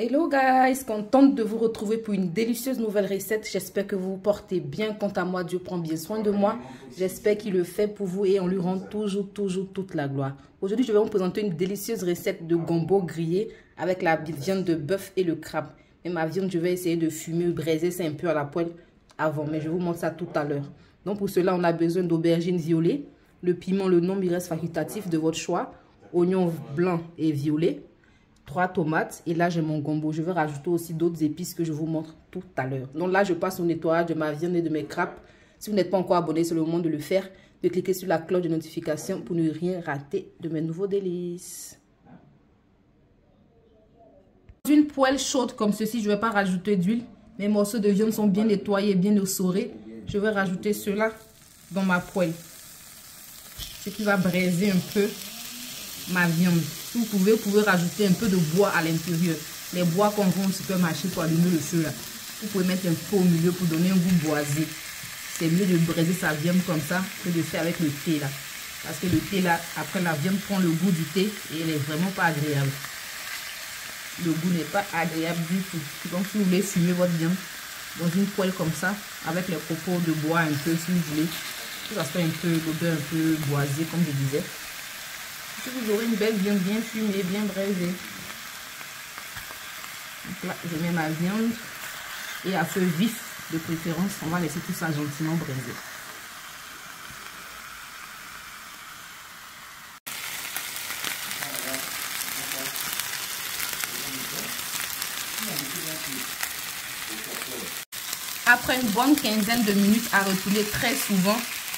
Hello guys, contente de vous retrouver pour une délicieuse nouvelle recette. J'espère que vous vous portez bien. Quant à moi, Dieu prend bien soin de moi. J'espère qu'il le fait pour vous et on lui rend toujours toute la gloire. Aujourd'hui, je vais vous présenter une délicieuse recette de gombo grillé avec la viande de bœuf et le crabe. Mais ma viande, je vais essayer de fumer, braiser ça un peu à la poêle avant. Mais je vous montre ça tout à l'heure. Donc pour cela, on a besoin d'aubergines violets, le piment, le nombre, il reste facultatif de votre choix, oignons blancs et violets, 3 tomates et là j'ai mon gombo. Je vais rajouter aussi d'autres épices que je vous montre tout à l'heure. Donc là je passe au nettoyage de ma viande et de mes crabes. Si vous n'êtes pas encore abonné, c'est le moment de le faire. De cliquer sur la cloche de notification pour ne rien rater de mes nouveaux délices. Dans une poêle chaude comme ceci, je ne vais pas rajouter d'huile. Mes morceaux de viande sont bien nettoyés, bien essorés. Je vais rajouter cela dans ma poêle. Ce qui va braiser un peu ma viande. Si vous pouvez rajouter un peu de bois à l'intérieur. Les bois qu'on vend au supermarché pour allumer le feu là. Vous pouvez mettre un peu au milieu pour donner un goût boisé. C'est mieux de braiser sa viande comme ça que de faire avec le thé là. Parce que le thé là, après la viande prend le goût du thé et elle n'est vraiment pas agréable. Le goût n'est pas agréable du tout. Donc si vous voulez fumer votre viande dans une poêle comme ça, avec les copeaux de bois un peu si vous voulez, ça fait un peu l'odeur un peu boisée comme je disais. Si vous aurez une belle viande bien fumée, bien braisée. Donc là, je mets ma viande et à feu vif de préférence, on va laisser tout ça gentiment braiser. Après une bonne quinzaine de minutes à retourner très souvent,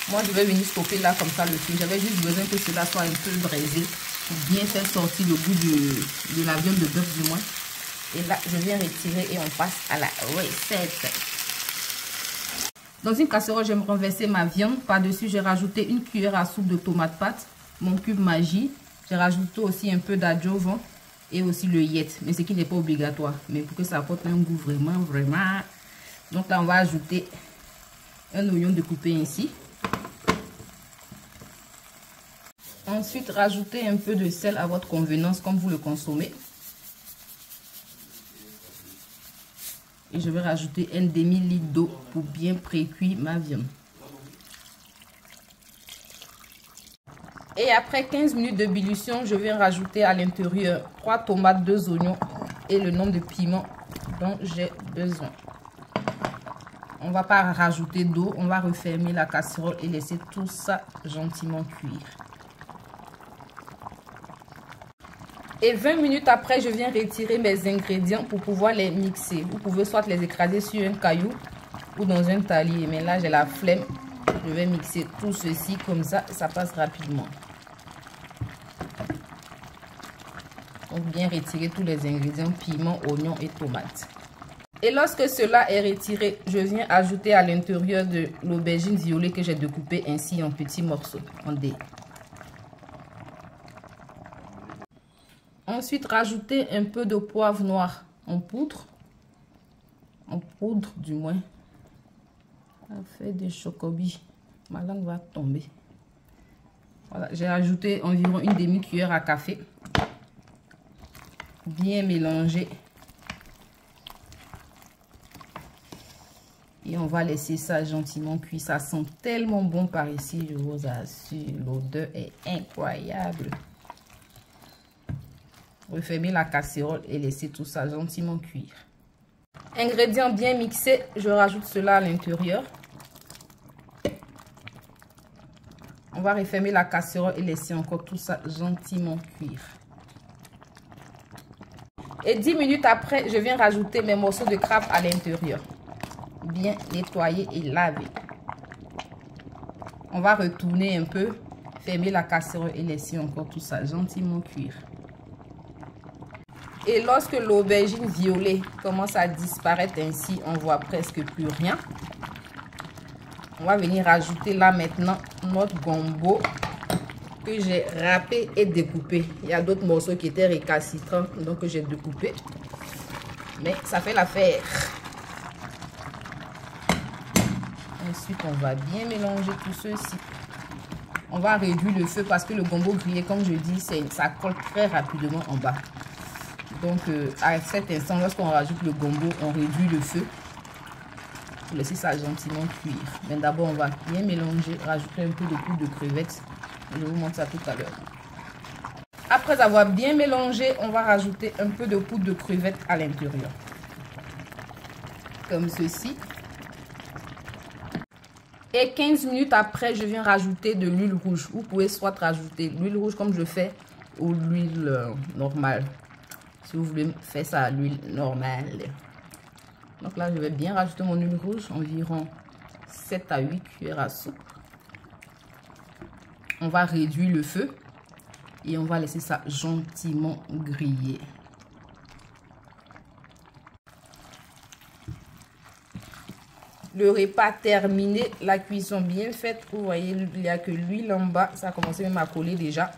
moi je vais venir stopper là comme ça le feu. J'avais juste besoin que cela soit un peu braisé pour bien faire sortir le goût de la viande de bœuf du moins. Et là je viens retirer et on passe à la recette. Dans une casserole, je vais me renverser ma viande. Par-dessus, j'ai rajouté une cuillère à soupe de tomate pâte, mon cube Maggi. J'ai rajouté aussi un peu d'adjuvant et aussi le yet, mais ce qui n'est pas obligatoire. Mais pour que ça apporte un goût vraiment. Donc là, on va ajouter un oignon découpé ainsi. Ensuite, rajoutez un peu de sel à votre convenance, comme vous le consommez. Et je vais rajouter un demi-litre d'eau pour bien pré-cuire ma viande. Et après 15 minutes de dilution, je vais rajouter à l'intérieur 3 tomates, 2 oignons et le nombre de piments dont j'ai besoin. On ne va pas rajouter d'eau, on va refermer la casserole et laisser tout ça gentiment cuire. Et 20 minutes après, je viens retirer mes ingrédients pour pouvoir les mixer. Vous pouvez soit les écraser sur un caillou ou dans un talier. Mais là, j'ai la flemme. Je vais mixer tout ceci comme ça, ça passe rapidement. Donc, bien retirer tous les ingrédients, piment, oignons et tomates. Et lorsque cela est retiré, je viens ajouter à l'intérieur de l'aubergine violet que j'ai découpée ainsi en petits morceaux, en dés. Ensuite, rajoutez un peu de poivre noir en poudre du moins. Ça fait des chocobis. Ma langue va tomber. Voilà, j'ai ajouté environ une demi-cuillère à café. Bien mélangé. Et on va laisser ça gentiment cuire. Ça sent tellement bon par ici, je vous assure. L'odeur est incroyable. Refermez la casserole et laissez tout ça gentiment cuire. Ingrédients bien mixés, je rajoute cela à l'intérieur. On va refermer la casserole et laisser encore tout ça gentiment cuire. Et 10 minutes après, je viens rajouter mes morceaux de crabe à l'intérieur. Bien nettoyés et lavés. On va retourner un peu, fermer la casserole et laisser encore tout ça gentiment cuire. Et lorsque l'aubergine violet commence à disparaître ainsi, on voit presque plus rien. On va venir rajouter là maintenant notre gombo que j'ai râpé et découpé. Il y a d'autres morceaux qui étaient récalcitrants, donc j'ai découpé. Mais ça fait l'affaire. Ensuite, on va bien mélanger tout ceci. On va réduire le feu parce que le gombo grillé, comme je dis, ça colle très rapidement en bas. Donc, à cet instant, lorsqu'on rajoute le gombo, on réduit le feu pour laisser ça gentiment cuire. Mais d'abord, on va bien mélanger, rajouter un peu de poudre de crevettes. Je vous montre ça tout à l'heure. Après avoir bien mélangé, on va rajouter un peu de poudre de crevettes à l'intérieur. Comme ceci. Et 15 minutes après, je viens rajouter de l'huile rouge. Vous pouvez soit rajouter l'huile rouge comme je fais ou l'huile normale. Si vous voulez faire ça à l'huile normale. Donc là, je vais bien rajouter mon huile rouge, environ 7 à 8 cuillères à soupe. On va réduire le feu et on va laisser ça gentiment griller. Le repas terminé, la cuisson bien faite. Vous voyez, il n'y a que l'huile en bas. Ça a commencé même à coller déjà.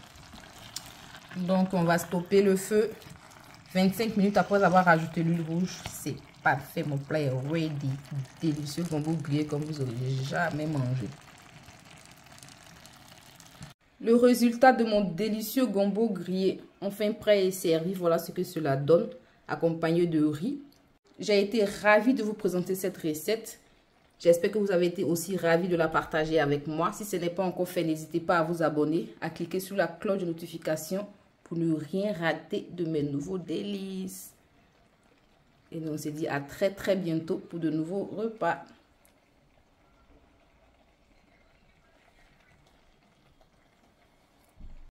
Donc, on va stopper le feu. 25 minutes après avoir rajouté l'huile rouge. C'est parfait, mon plat est ready. Délicieux gombo grillé comme vous n'aurez jamais mangé. Le résultat de mon délicieux gombo grillé, enfin prêt et servi. Voilà ce que cela donne, accompagné de riz. J'ai été ravie de vous présenter cette recette. J'espère que vous avez été aussi ravis de la partager avec moi. Si ce n'est pas encore fait, n'hésitez pas à vous abonner, à cliquer sur la cloche de notification pour ne rien rater de mes nouveaux délices. Et on se dit à très bientôt pour de nouveaux repas.